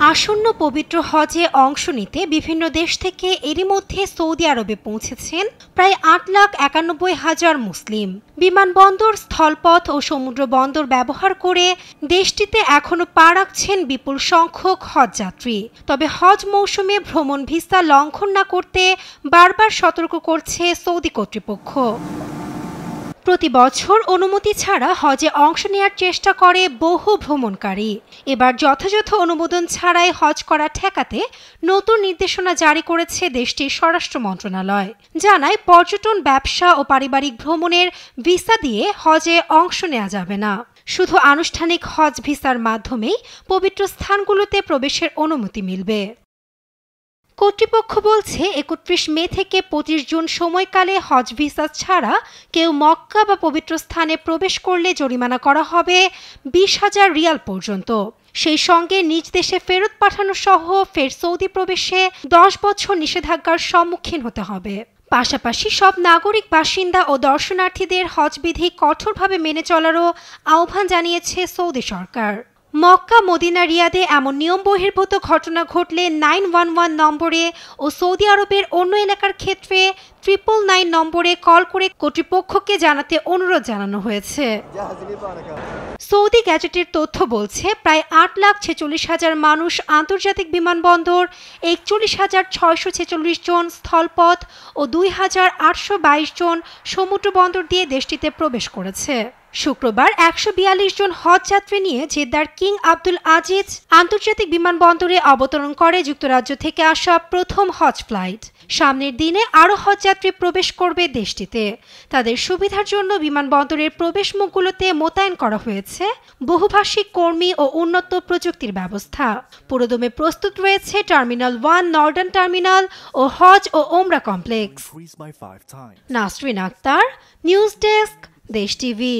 আসন্ন পবিত্র হজে অংশ নিতে বিভিন্ন দেশ থেকে এরই মধ্যে সৌদি আরবে পৌঁছেছেন প্রায় 8,91,000 মুসলিম। বিমানবন্দর, স্থলপথ ও সমুদ্র বন্দর ব্যবহার করে দেশটিতে এখনো পা রাখছেন বিপুল সংখ্যক হজযাত্রী। তবে হজ মৌসুমে ভ্রমণ ভিসা লঙ্ঘন না করতে বারবার সতর্ক করছে সৌদি কর্তৃপক্ষ। প্রতি বছর অনুমতি ছাড়া হজে অংশ নেওয়ার চেষ্টা করে বহু ভ্রমণকারী। এবার যথাযথ অনুমোদন ছাড়াই হজ করা ঠেকাতে নতুন নির্দেশনা জারি করেছে দেশটির স্বরাষ্ট্র মন্ত্রণালয়। জানায়, পর্যটন, ব্যবসা ও পারিবারিক ভ্রমণের ভিসা দিয়ে হজে অংশ নেওয়া যাবে না। শুধু আনুষ্ঠানিক হজ ভিসার মাধ্যমেই পবিত্র স্থানগুলোতে প্রবেশের অনুমতি মিলবে। কর্তৃপক্ষ বলছে, ৩১ মে থেকে ২৫ জুন সময়কালে হজ ভিসা ছাড়া কেউ মক্কা বা পবিত্র স্থানে প্রবেশ করলে জরিমানা করা হবে ২০,০০০ রিয়াল পর্যন্ত। সেই সঙ্গে নিজ দেশে ফেরত পাঠানো সহ ফের সৌদি প্রবেশে ১০ বছর নিষেধাজ্ঞার সম্মুখীন হতে হবে। পাশাপাশি সব নাগরিক, বাসিন্দা ও দর্শনার্থীদের হজবিধি কঠোরভাবে মেনে চলারও আহ্বান জানিয়েছে সৌদি সরকার। মক্কা, মদিনা, রিয়াদে এমন নিয়ম বহির্ভূত ঘটনা ঘটলে 911 নম্বরে ও সৌদি আরবের অন্য এলাকার ক্ষেত্রে 999 নম্বরে কল করে কর্তৃপক্ষকে জানাতে অনুরোধ জানানো হয়েছে। সৌদি গ্যাজেটের তথ্য বলছে, প্রায় 8,46,000 মানুষ আন্তর্জাতিক বিমানবন্দর, 41,646 জন স্থলপথ ও 2,822 জন সমুদ্র বন্দর দিয়ে দেশটিতে প্রবেশ করেছে। শুক্রবার 142 জন হজযাত্রী নিয়ে জেদ্দার কিং আব্দুল আজিজ আন্তর্জাতিক বিমানবন্দরে অবতরণ করে যুক্তরাজ্য থেকে আসা প্রথম হজ ফ্লাইট। সামনের দিনে আরও হজযাত্রী প্রবেশ করবে দেশটিতে। তাদের সুবিধার জন্য বিমানবন্দরের প্রবেশ মুখগুলোতে মোতায়েন করা হয়েছে বহুভাষিক কর্মী ও উন্নত প্রযুক্তির ব্যবস্থা। পুরোদমে প্রস্তুত রয়েছে টার্মিনাল 1, নর্দার্ন টার্মিনাল ও হজ ও ওমরা complex. Nasrin Akhtar, news desk, Desh TV.